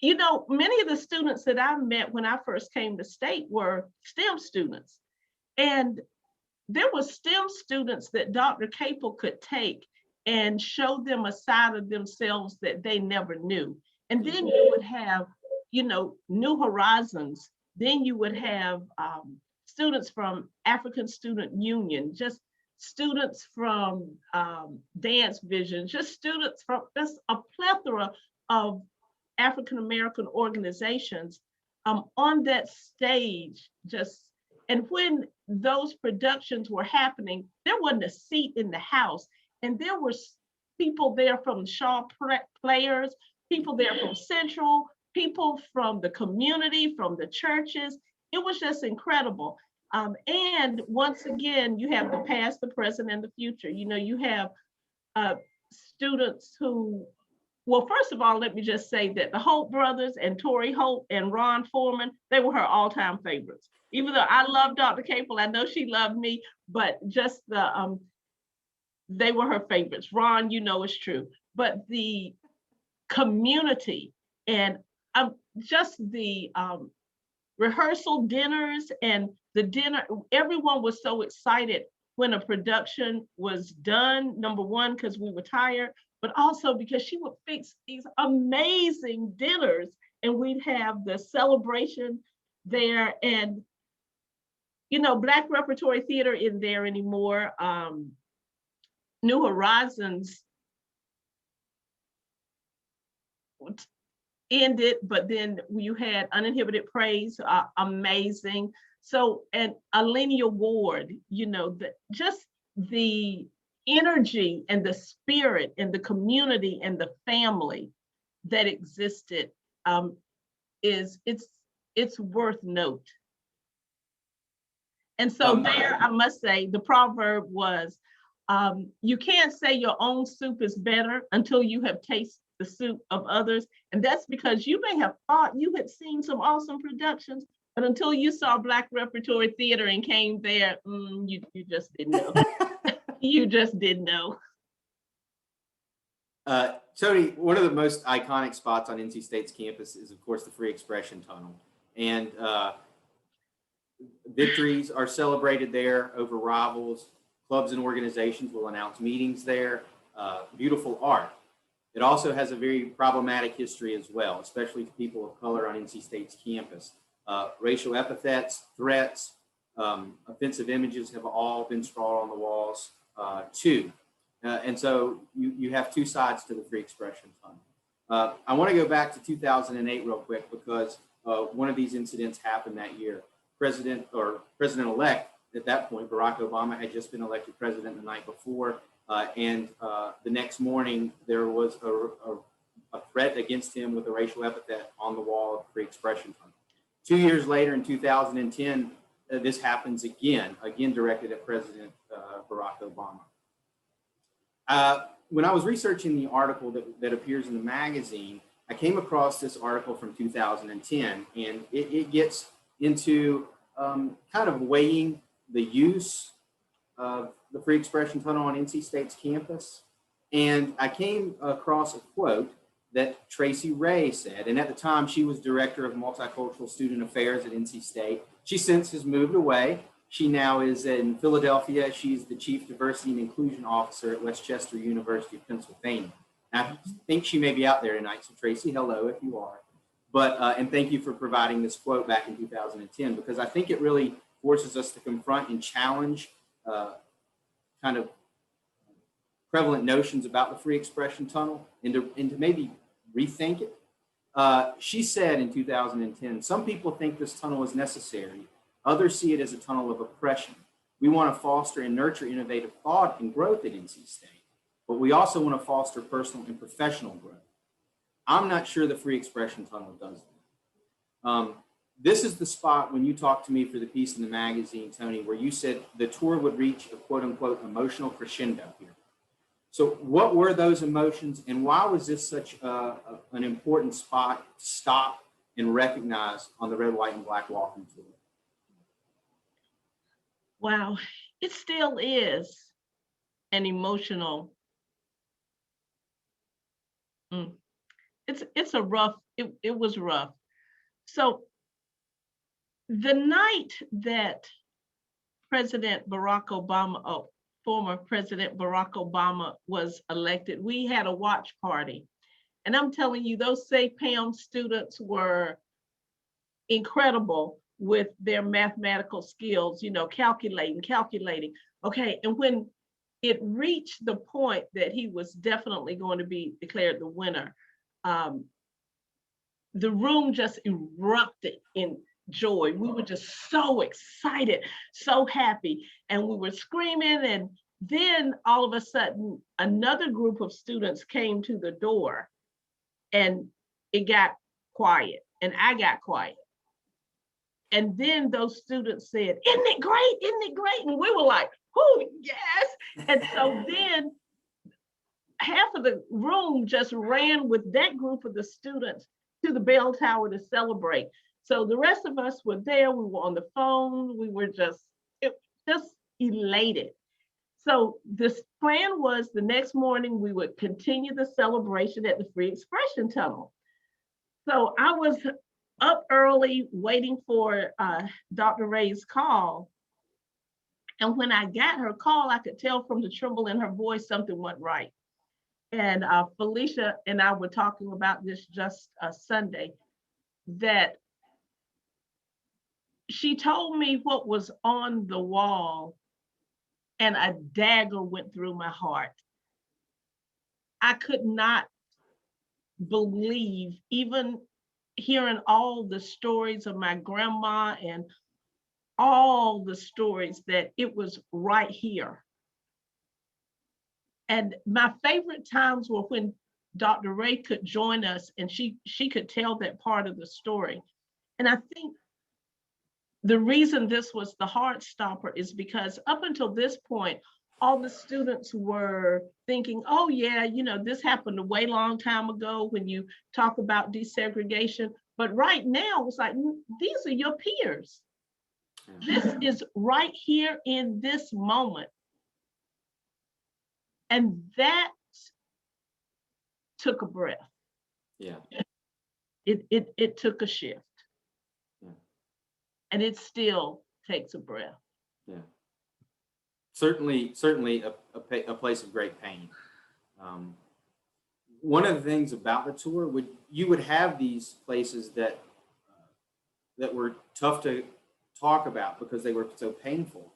C: you know, many of the students that I met when I first came to State were STEM students. And there were STEM students that Dr. Capel could take and show them a side of themselves that they never knew. And then you would have, you know, New Horizons. Then you would have students from African Student Union, just students from Dance Vision, just students from just a plethora of African American organizations on that stage. And when those productions were happening, there wasn't a seat in the house. And there were people there from Shaw Players, people there from Central, people from the community, from the churches. It was just incredible. And once again, you have the past, the present, and the future. You know, you have students who well, first of all, let me just say that the Hope brothers and Tori Hope and Ron Foreman, they were her all-time favorites. Even though I love Dr. Capel, I know she loved me, but just they were her favorites. Ron, you know it's true. But the community and just the rehearsal dinners and the dinner, everyone was so excited when a production was done. Number one, because we were tired, but also because she would fix these amazing dinners and we'd have the celebration there. And, you know, Black Repertory Theater isn't there anymore. New Horizons ended, but then you had Uninhibited Praise, amazing. So, and Alenia Ward, you know, just the energy and the spirit and the community and the family that existed it's worth note. And so there, I must say, the proverb was, you can't say your own soup is better until you have tasted the soup of others. And that's because you may have thought you had seen some awesome productions, but until you saw Black Repertory Theater and came there, you just didn't know. You just didn't know.
B: Toni, one of the most iconic spots on NC State's campus is, of course, the Free Expression Tunnel. And victories are celebrated there over rivals. Clubs and organizations will announce meetings there. Beautiful art. It also has a very problematic history as well, especially to people of color on NC State's campus. Racial epithets, threats, offensive images have all been scrawled on the walls too. And so you have two sides to the Free Expression Tunnel. I want to go back to 2008 real quick because one of these incidents happened that year. President-elect at that point, Barack Obama, had just been elected president the night before. And the next morning, there was a threat against him with a racial epithet on the wall of the Free Expression Tunnel. 2 years later, in 2010, this happens again directed at President Barack Obama. When I was researching the article that appears in the magazine, I came across this article from 2010, and it gets into kind of weighing the use of the Free Expression Tunnel on NC State's campus. And I came across a quote that Tracy Ray said, and at the time she was Director of Multicultural Student Affairs at NC State. She since has moved away. She now is in Philadelphia. She's the Chief Diversity and Inclusion Officer at Westchester University of Pennsylvania. I think she may be out there tonight, so Tracy, hello if you are. But, and thank you for providing this quote back in 2010, because I think it really forces us to confront and challenge kind of prevalent notions about the Free Expression Tunnel and to maybe rethink it. She said in 2010, some people think this tunnel is necessary. Others see it as a tunnel of oppression. We want to foster and nurture innovative thought and growth at NC State, but we also want to foster personal and professional growth. I'm not sure the Free Expression Tunnel does that. This is the spot when you talked to me for the piece in the magazine, Toni, where you said the tour would reach a quote unquote emotional crescendo here. So what were those emotions, and why was this such an important spot to stop and recognize on the Red, White, and Black walking tour?
C: Wow, it still is an emotional. It's a rough. It was rough. So the night that President Barack Obama, former President Barack Obama was elected, we had a watch party. And I'm telling you, those SAPAM students were incredible with their mathematical skills, you know, calculating. Okay, and when it reached the point that he was definitely going to be declared the winner, the room just erupted in joy. We were just so excited, so happy, and we were screaming. And then all of a sudden, another group of students came to the door, and it got quiet, and I got quiet. And then those students said, "Isn't it great? Isn't it great?" And we were like, "Oh, yes." And so then half of the room just ran with that group of the students to the bell tower to celebrate. So the rest of us were there. We were on the phone. We were just elated. So this plan was the next morning we would continue the celebration at the Free Expression Tunnel. So I was up early waiting for Dr. Ray's call. And when I got her call, I could tell from the tremble in her voice something went right. And Felicia and I were talking about this just Sunday, that she told me what was on the wall and a dagger went through my heart. I could not believe, even hearing all the stories of my grandma and all the stories, that it was right here. And my favorite times were when Dr. Ray could join us and she could tell that part of the story. And I think the reason this was the heart stopper is because up until this point, all the students were thinking, oh yeah, you know, this happened a way long time ago when you talk about desegregation. But right now, it's like, these are your peers. This is right here in this moment. And that took a breath.
B: Yeah.
C: It took a shift.
B: Yeah.
C: And it still takes a breath.
B: Yeah. Certainly a place of great pain. One of the things about the tour, you would have these places that were tough to talk about because they were so painful,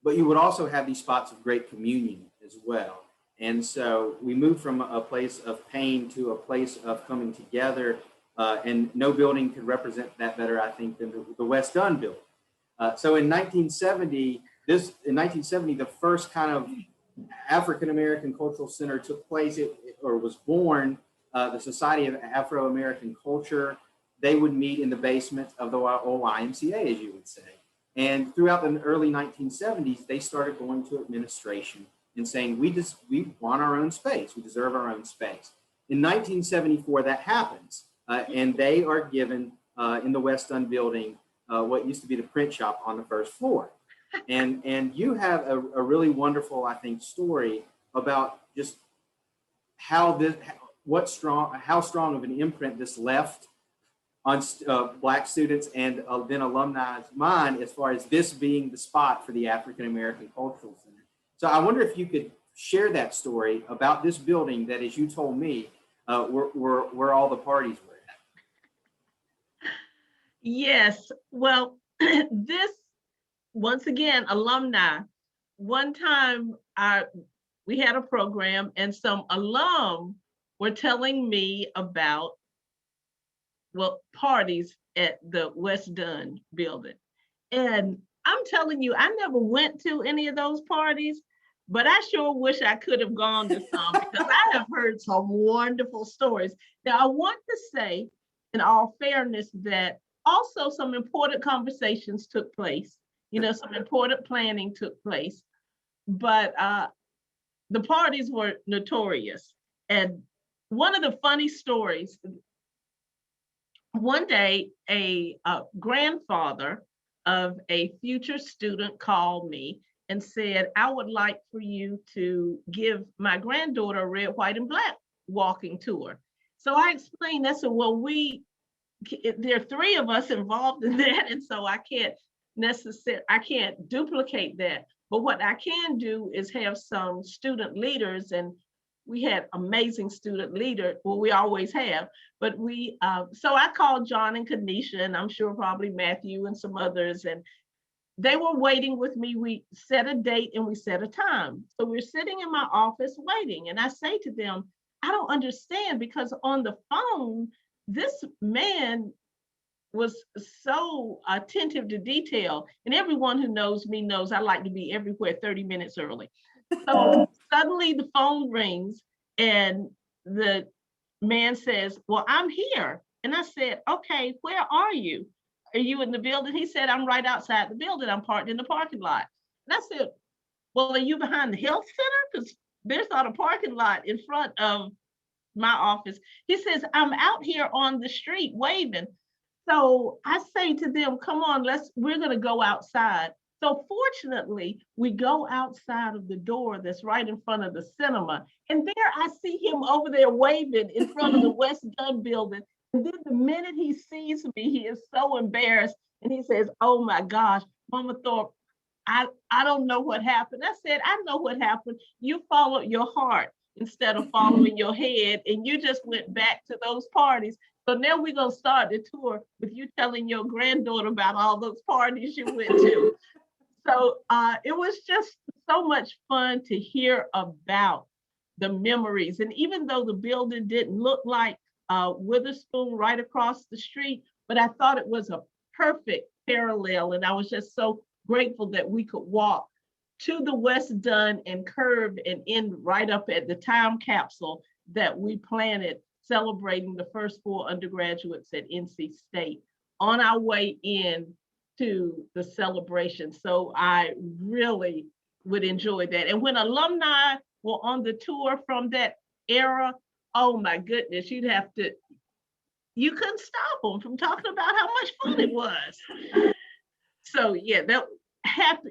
B: but you would also have these spots of great communion as well. And so we moved from a place of pain to a place of coming together, and no building could represent that better, I think, than the West Dunn building. So in 1970, the first kind of African-American Cultural Center took place, or was born, the Society of Afro-American Culture. They would meet in the basement of the old YMCA, as you would say. And throughout the early 1970s, they started going to administration and saying, we want our own space. We deserve our own space. In 1974, that happens. And they are given in the West Dunn building what used to be the print shop on the first floor. And you have a really wonderful, I think, story about just how strong of an imprint this left on Black students and then alumni's mind, as far as this being the spot for the African American Cultural Center. So I wonder if you could share that story about this building that, as you told me, where all the parties were at.
C: Yes, well, this, once again, alumni. One time we had a program and some alum were telling me about, well, parties at the West Dunn building. And I'm telling you, I never went to any of those parties, but I sure wish I could have gone to some because I have heard some wonderful stories. Now, I want to say, in all fairness, that also some important conversations took place. You know, some important planning took place, but the parties were notorious. And one of the funny stories, one day, a grandfather of a future student called me and said, I would like for you to give my granddaughter a red, white, and black walking tour. So I explained, I said, well, there are three of us involved in that, and so I can't duplicate that. But what I can do is have some student leaders, and we had amazing student leaders. Well, we always have, but so I called John and Kanisha, and I'm sure probably Matthew and some others, and they were waiting with me. We set a date and we set a time. So we're sitting in my office waiting, and I say to them, I don't understand, because on the phone, this man was so attentive to detail, and everyone who knows me knows I like to be everywhere 30 minutes early. So suddenly the phone rings and the man says, well, I'm here. And I said, okay, where are you? Are you in the building? He said, I'm right outside the building. I'm parked in the parking lot. And I said, well, are you behind the health center? Because there's not a parking lot in front of my office. He says, I'm out here on the street waving. So I say to them, come on, we're gonna go outside. So fortunately, we go outside of the door that's right in front of the cinema. And there I see him over there waving in front of the West Dunn building. And then the minute he sees me, he is so embarrassed. And he says, oh my gosh, Mama Thorpe, I don't know what happened. I said, I know what happened. You followed your heart instead of following your head, and you just went back to those parties. So now we're gonna start the tour with you telling your granddaughter about all those parties you went to. So it was just so much fun to hear about the memories. And even though the building didn't look like Witherspoon right across the street, but I thought it was a perfect parallel. And I was just so grateful that we could walk to the West Dunn and curve and end right up at the time capsule that we planted, celebrating the first 4 undergraduates at NC State on our way in to the celebration. So I really would enjoy that. And when alumni were on the tour from that era, oh my goodness, you couldn't stop them from talking about how much fun it was. So yeah, that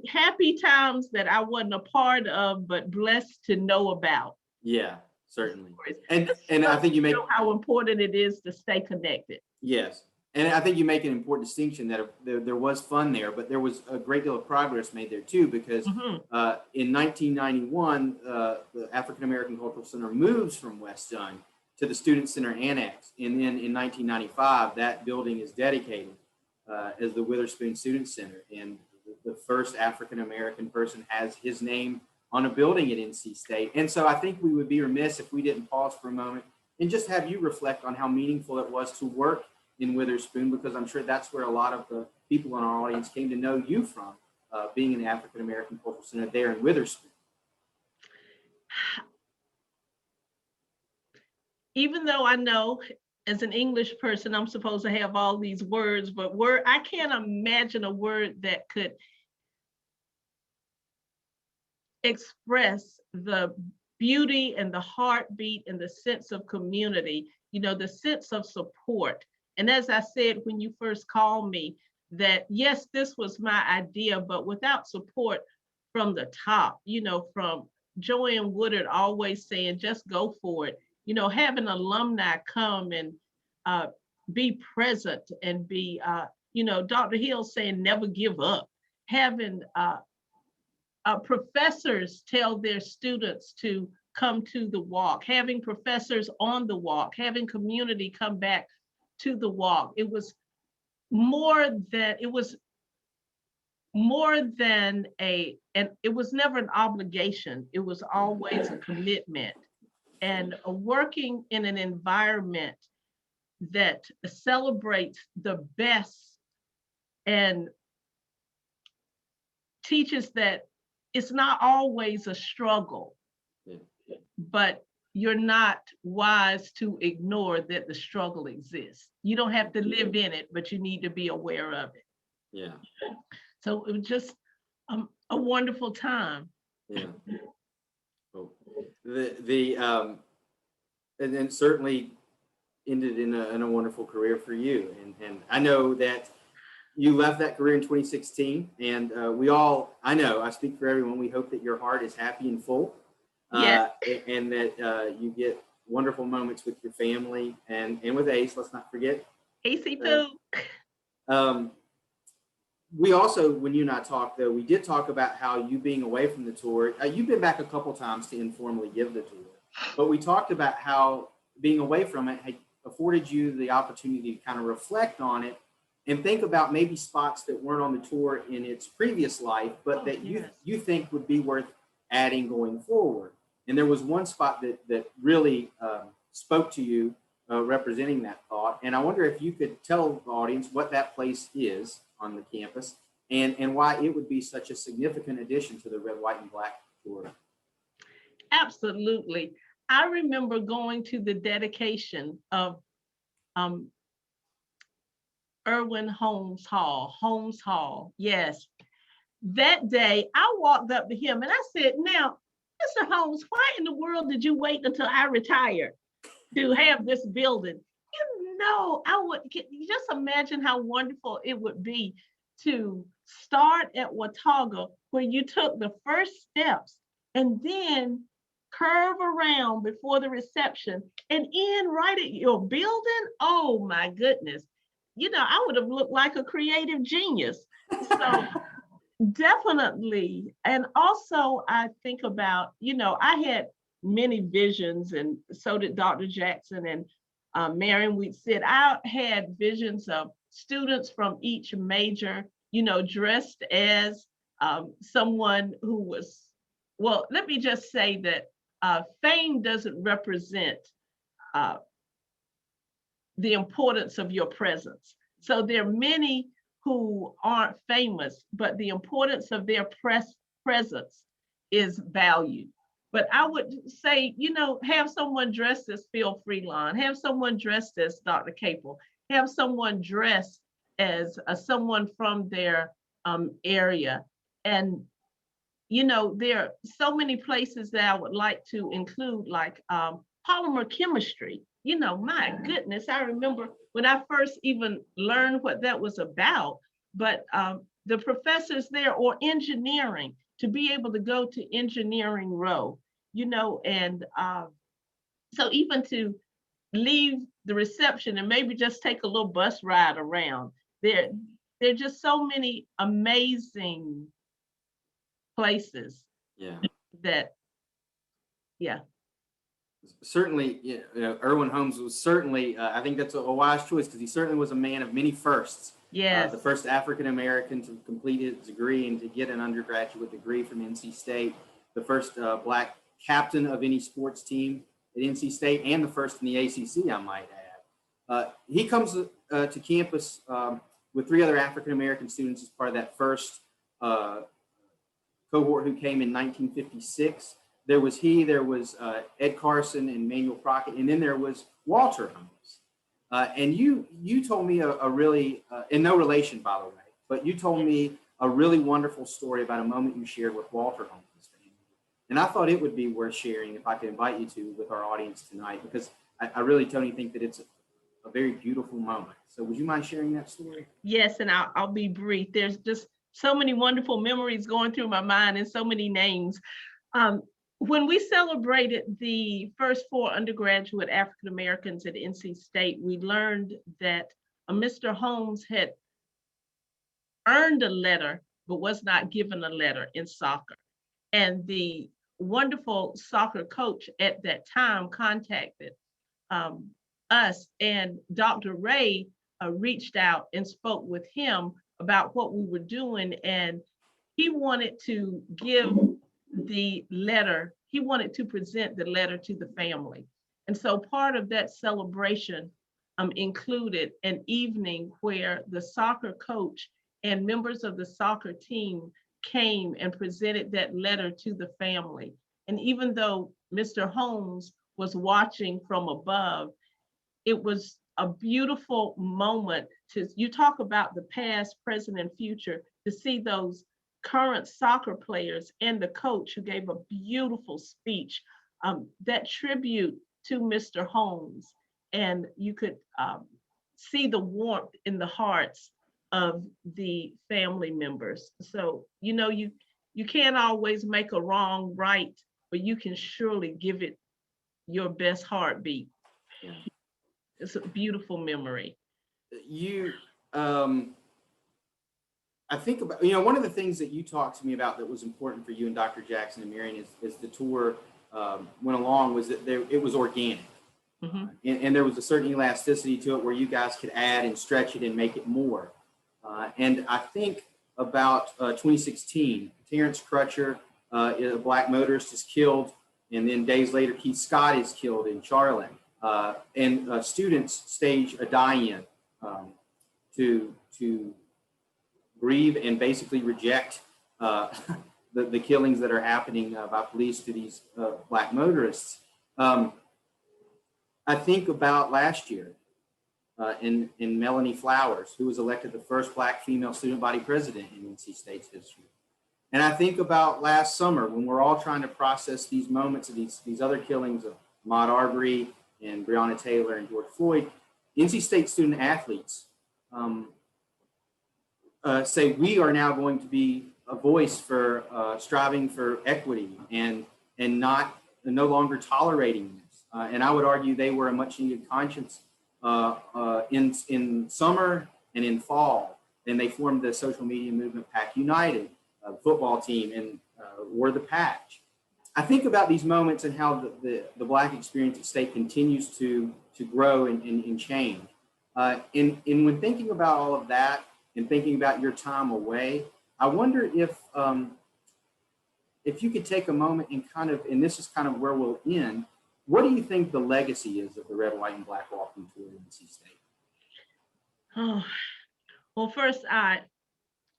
C: happy times that I wasn't a part of, but blessed to know about.
B: Yeah, certainly. And I think you make
C: how important it is to stay connected.
B: Yes. And I think you make an important distinction that there was fun there, but there was a great deal of progress made there too, because in 1991, the African American Cultural Center moves from West Dunn to the Student Center Annex. And then in 1995, that building is dedicated as the Witherspoon Student Center. And the first African American person has his name on a building at NC State. And so I think we would be remiss if we didn't pause for a moment and just have you reflect on how meaningful it was to work in Witherspoon, because I'm sure that's where a lot of the people in our audience came to know you from, being in the African American Cultural Center there in Witherspoon.
C: Even though I know as an English person, I'm supposed to have all these words, but I can't imagine a word that could express the beauty and the heartbeat and the sense of community, the sense of support. And as I said, when you first called me, that yes, this was my idea, but without support from the top, from Joanne Woodard always saying, just go for it, having alumni come and be present and be, Dr. Hill saying, never give up, having professors tell their students to come to the walk, having professors on the walk, having community come back to the walk. It was more than and it was never an obligation. It was always a commitment, and working in an environment that celebrates the best and teaches that it's not always a struggle, but you're not wise to ignore that the struggle exists. You don't have to live in it, but you need to be aware of it.
B: Yeah.
C: So it was just a wonderful time.
B: Yeah. Oh. And then certainly ended in a wonderful career for you. And I know that you left that career in 2016, and I speak for everyone, we hope that your heart is happy and full.
C: Yeah.
B: And that you get wonderful moments with your family and with Ace, let's not forget.
C: AC Poo.
B: We also, when you and I talked, though, we did talk about how you being away from the tour, you've been back a couple times to informally give the tour, but we talked about how being away from it had afforded you the opportunity to kind of reflect on it and think about maybe spots that weren't on the tour in its previous life, but that you think would be worth adding going forward. And there was one spot that really spoke to you, representing that thought. And I wonder if you could tell the audience what that place is on the campus and why it would be such a significant addition to the Red, White, and Black tour.
C: Absolutely. I remember going to the dedication of Irwin Holmes Hall. Yes. That day, I walked up to him and I said, now, Mr. Holmes, why in the world did you wait until I retired to have this building? You know, I would just imagine how wonderful it would be to start at Watauga, where you took the first steps and then curve around before the reception and end right at your building. Oh my goodness. You know, I would have looked like a creative genius. So definitely. And also I think about, you know, I had many visions, and so did Dr. Jackson and Marion. We said I had visions of students from each major, you know, dressed as someone who was, well, let me just say that fame doesn't represent uh, the importance of your presence. So there are many who aren't famous, but the importance of their presence is valued. But I would say, you know, have someone dressed as Phil Freelon, have someone dressed as Dr. Capel, have someone dressed as someone from their area. And, you know, there are so many places that I would like to include, like polymer chemistry. You know, my goodness, I remember when I first even learned what that was about, but the professors there, or engineering, to be able to go to engineering row, you know, and so even to leave the reception and maybe just take a little bus ride around, there are just so many amazing places.
B: Yeah.
C: That, yeah.
B: Certainly, you know, Erwin Holmes was certainly, I think that's a wise choice, because he certainly was a man of many firsts.
C: Yes.
B: The first African-American to complete his degree and to get an undergraduate degree from NC State, the first Black captain of any sports team at NC State, and the first in the ACC, I might add. He comes to campus with 3 other African-American students as part of that first cohort who came in 1956. There was Ed Carson and Manuel Crockett, and then there was Walter Holmes. And you told me a really, in no relation, by the way, but you told me a really wonderful story about a moment you shared with Walter Holmes' family. And I thought it would be worth sharing, if I could invite you to, with our audience tonight, because I really, Toni, think that it's a very beautiful moment. So would you mind sharing that story?
C: Yes, and I'll be brief. There's just so many wonderful memories going through my mind and so many names. When we celebrated the first 4 undergraduate African Americans at NC State, we learned that Mr. Holmes had earned a letter, but was not given a letter in soccer. And the wonderful soccer coach at that time contacted us, and Dr. Ray reached out and spoke with him about what we were doing. And he wanted to give the letter, he wanted to present the letter to the family. And so part of that celebration included an evening where the soccer coach and members of the soccer team came and presented that letter to the family. And even though Mr. Holmes was watching from above, it was a beautiful moment you talk about the past, present, and future, to see those current soccer players and the coach who gave a beautiful speech, that tribute to Mr. Holmes. And you could see the warmth in the hearts of the family members. So, you know, you can't always make a wrong right, but you can surely give it your best heartbeat.
B: Yeah.
C: It's a beautiful memory.
B: I think about, you know, one of the things that you talked to me about that was important for you and Dr. Jackson and Marion as the tour went along, was that it was organic.
C: Mm-hmm.
B: And there was a certain elasticity to it where you guys could add and stretch it and make it more. And I think about 2016, Terrence Crutcher, a Black motorist, is killed. And then days later, Keith Scott is killed in Charlotte. And students stage a die-in to grieve and basically reject the killings that are happening by police to these Black motorists. I think about last year in Melanie Flowers, who was elected the first Black female student body president in NC State's history. And I think about last summer when we're all trying to process these moments of these other killings of Ahmaud Arbery and Breonna Taylor and George Floyd. NC State student athletes say we are now going to be a voice for striving for equity and no longer tolerating this. And I would argue they were a much needed conscience in summer and in fall. And they formed the social media movement Pack United, football team, and wore the patch. I think about these moments and how the Black experience at State continues to grow and change. And when thinking about all of that and thinking about your time away, I wonder if you could take a moment and and this is kind of where we'll end, what do you think the legacy is of the Red, White, and Black Walking Tour in NC State?
C: Oh, well, first, I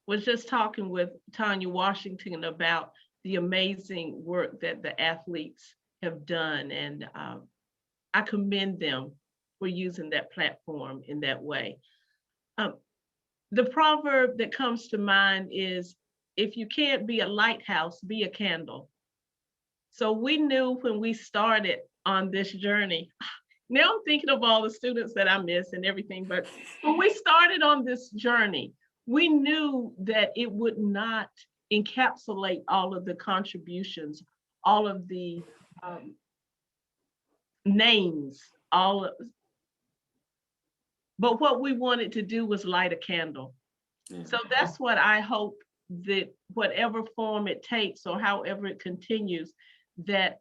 C: was just talking with Tanya Washington about the amazing work that the athletes have done. And I commend them for using that platform in that way. The proverb that comes to mind is, if you can't be a lighthouse, be a candle. So we knew when we started on this journey, now I'm thinking of all the students that I miss and everything, but when we started on this journey, we knew that it would not encapsulate all of the contributions, all of the names, but what we wanted to do was light a candle. Yeah. So that's what I hope, that whatever form it takes or however it continues, that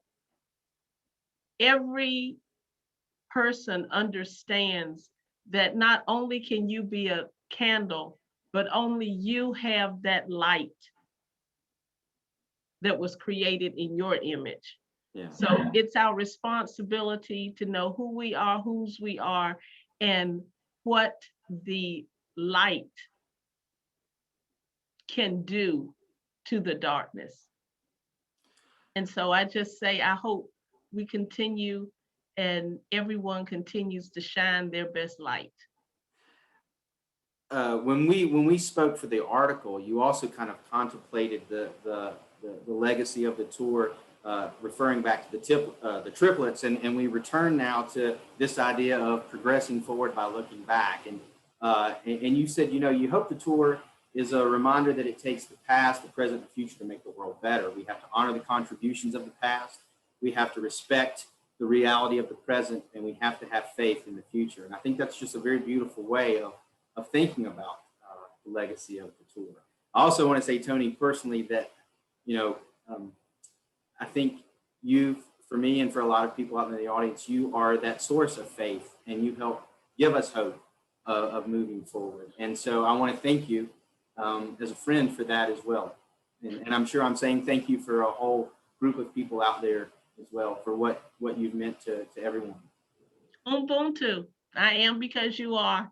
C: every person understands that not only can you be a candle, but only you have that light that was created in your image. Yeah. So it's our responsibility to know who we are, whose we are, and what the light can do to the darkness. And so I just say, I hope we continue and everyone continues to shine their best light.
B: When we spoke for the article, you also kind of contemplated the legacy of the tour, referring back to the triplets, and we return now to this idea of progressing forward by looking back. And you said, you hope the tour is a reminder that it takes the past, the present, and the future to make the world better. We have to honor the contributions of the past. We have to respect the reality of the present, and we have to have faith in the future. And I think that's just a very beautiful way of thinking about the legacy of the tour. I also want to say, Toni, personally, that, I think you, for me and for a lot of people out in the audience, you are that source of faith, and you help give us hope of moving forward. And so I want to thank you as a friend for that as well. And I'm sure I'm saying thank you for a whole group of people out there as well for what you've meant to everyone.
C: Ubuntu. I am because you are.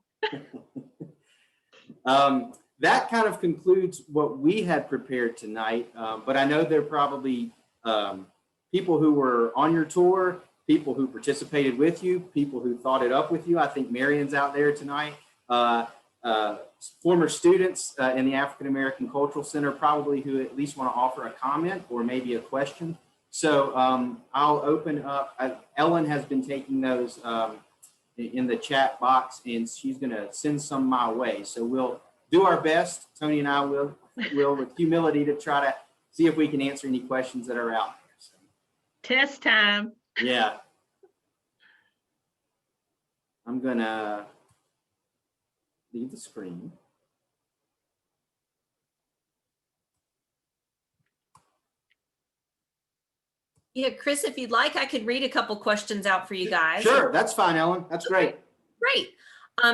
B: That kind of concludes what we had prepared tonight, but I know there are probably people who were on your tour, people who participated with you, people who thought it up with you. I think Marion's out there tonight. Former students in the African American Cultural Center probably who at least want to offer a comment or maybe a question. So I'll open up. Ellen has been taking those in the chat box, and she's going to send some my way. So we'll do our best. Toni and I will with humility to try to see if we can answer any questions that are out there. So.
C: Test time.
B: Yeah. I'm going to leave the screen.
A: Yeah, Chris, if you'd like, I could read a couple questions out for you guys.
B: Sure, that's fine, Ellen. That's great.
A: Great.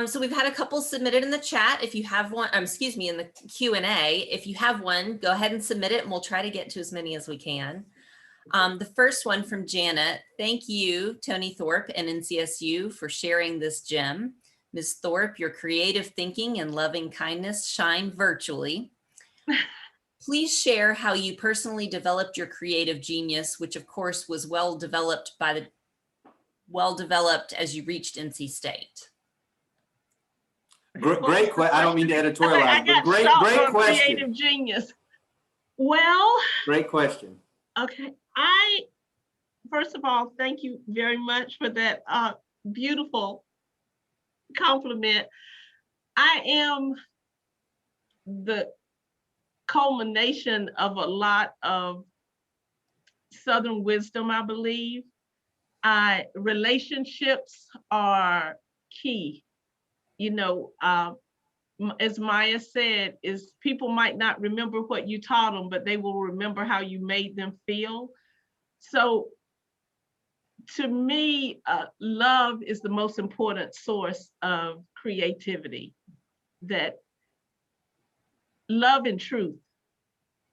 A: So we've had a couple submitted in the chat. If you have one, excuse me, in the Q&A, if you have one, go ahead and submit it and we'll try to get to as many as we can. The first one from Janet. Thank you, Toni Thorpe and NCSU, for sharing this gem. Ms. Thorpe, your creative thinking and loving kindness shine virtually. Please share how you personally developed your creative genius, which of course was well developed as you reached NC State.
B: Great question. I don't mean to editorialize, but great question.
C: Creative genius. Well,
B: Great question.
C: okay. First of all, thank you very much for that beautiful compliment. I am the culmination of a lot of Southern wisdom, I believe. Relationships are key. As Maya said, is people might not remember what you taught them, but they will remember how you made them feel. So to me, love is the most important source of creativity. That love and truth,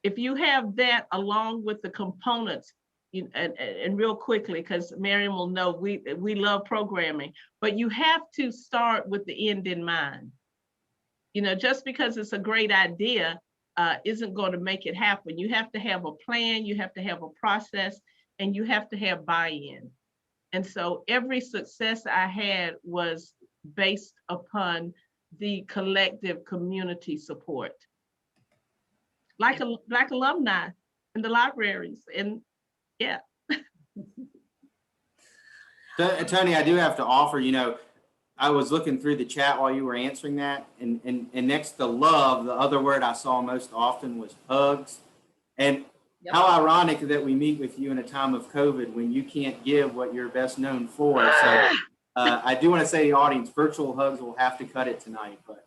C: if you have that along with the components, and real quickly, because Miriam will know, we love programming, but you have to start with the end in mind. Just because it's a great idea isn't going to make it happen. You have to have a plan, you have to have a process, and you have to have buy-in. And so every success I had was based upon the collective community support. Like Black alumni in the libraries, and yeah.
B: Toni, I do have to offer, I was looking through the chat while you were answering that, and next to love, the other word I saw most often was hugs. And yep. How ironic that we meet with you in a time of COVID when you can't give what you're best known for. So I do want to say to the audience, virtual hugs will have to cut it tonight, but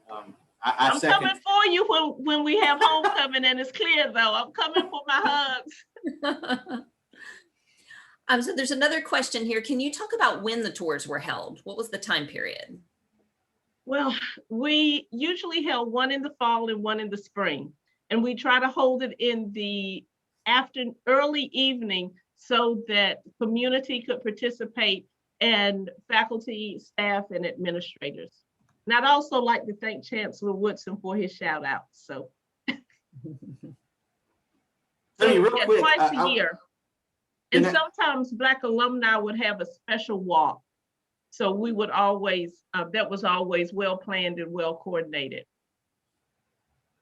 B: I'm
C: coming for you when we have homecoming and it's clear though. I'm coming for my hugs.
A: So there's another question here. Can you talk about when the tours were held? What was the time period?
C: Well, we usually held one in the fall and one in the spring. And we try to hold it in the early evening so that community could participate and faculty, staff, and administrators. And I'd also like to thank Chancellor Woodson for his shout out. So,
B: real quick,
C: twice a year. And sometimes Black alumni would have a special walk. So we would always, that was always well planned and well coordinated.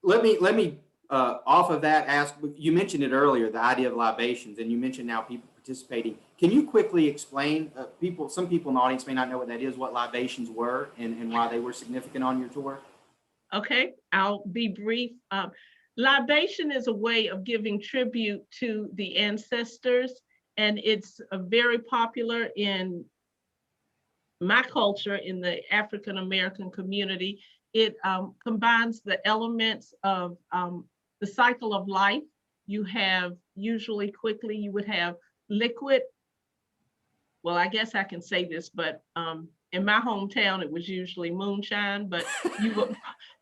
B: Let me off of that ask, you mentioned it earlier, the idea of libations, and you mentioned now people participating. Can you quickly explain, some people in the audience may not know what that is, what libations were and why they were significant on your tour?
C: Okay, I'll be brief. Libation is a way of giving tribute to the ancestors, and it's very popular in my culture, in the African American community. It combines the elements of the cycle of life. You have usually quickly, you would have liquid. Well, I guess I can say this, but in my hometown, it was usually moonshine, but you would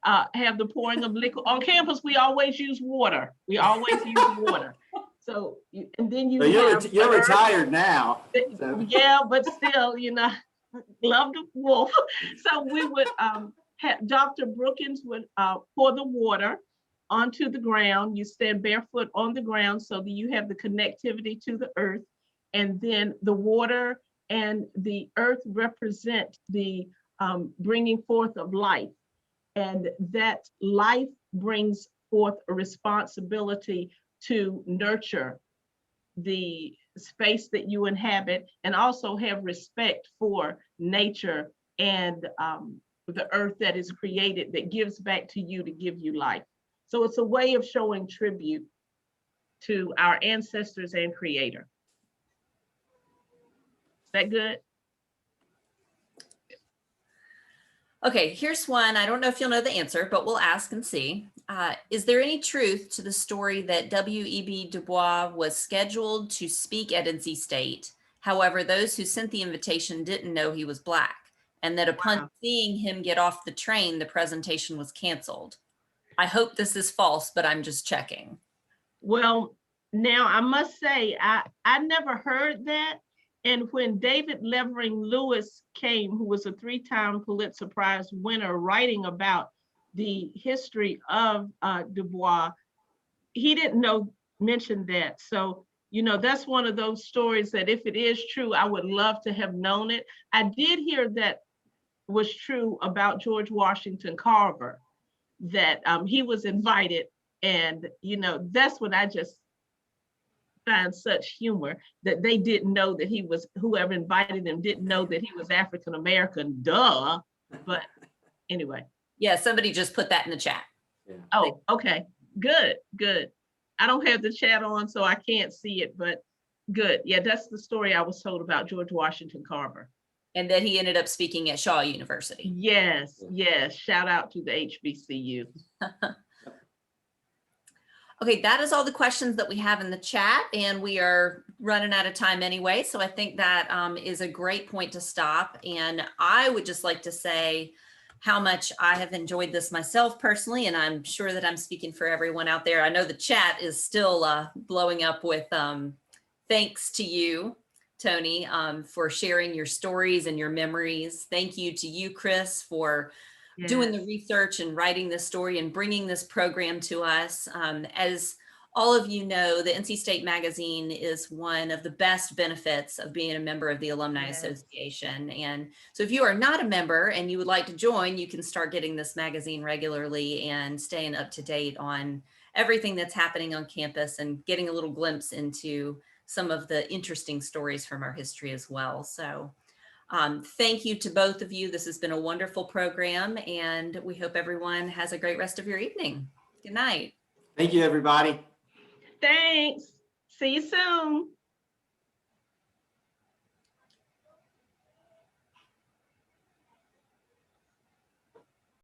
C: have the pouring of liquid. On campus, we always use water. We always use water. So, and then you
B: you're retired now. So.
C: Yeah, but still, love the wolf. So we would Dr. Brookins would pour the water onto the ground. You stand barefoot on the ground so that you have the connectivity to the earth. And then the water and the earth represent the bringing forth of life. And that life brings forth a responsibility to nurture the space that you inhabit and also have respect for nature and the earth that is created that gives back to you to give you life. So it's a way of showing tribute to our ancestors and creator. Is that good?
A: Okay, here's one. I don't know if you'll know the answer, but we'll ask and see. Is there any truth to the story that W.E.B. Du Bois was scheduled to speak at NC State? However, those who sent the invitation didn't know he was Black, and that upon seeing him get off the train, the presentation was canceled. I hope this is false, but I'm just checking.
C: Well, now I must say, I never heard that. And when David Levering Lewis came, who was a 3-time Pulitzer Prize winner, writing about the history of Du Bois, he didn't mention that. So, that's one of those stories that if it is true, I would love to have known it. I did hear that was true about George Washington Carver, that he was invited And, that's what I just find such humor, that they didn't know that he was, whoever invited him didn't know that he was African American, duh. But anyway.
A: Yeah, somebody just put that in the chat.
C: Oh, okay, good. I don't have the chat on, so I can't see it, but good. Yeah, that's the story I was told about George Washington Carver.
A: And then he ended up speaking at Shaw University.
C: Yes. Shout out to the HBCU.
A: Okay, that is all the questions that we have in the chat, and we are running out of time anyway. So I think that is a great point to stop. And I would just like to say how much I have enjoyed this myself personally, and I'm sure that I'm speaking for everyone out there. I know the chat is still blowing up with thanks to you, Toni, for sharing your stories and your memories. Thank you to you, Chris, for doing the research and writing this story and bringing this program to us. As all of you know, the NC State Magazine is one of the best benefits of being a member of the Alumni Association. And so if you are not a member and you would like to join, you can start getting this magazine regularly and staying up to date on everything that's happening on campus and getting a little glimpse into some of the interesting stories from our history as well. So thank you to both of you. This has been a wonderful program, and we hope everyone has a great rest of your evening. Good night.
B: Thank you, everybody.
C: Thanks. See you soon.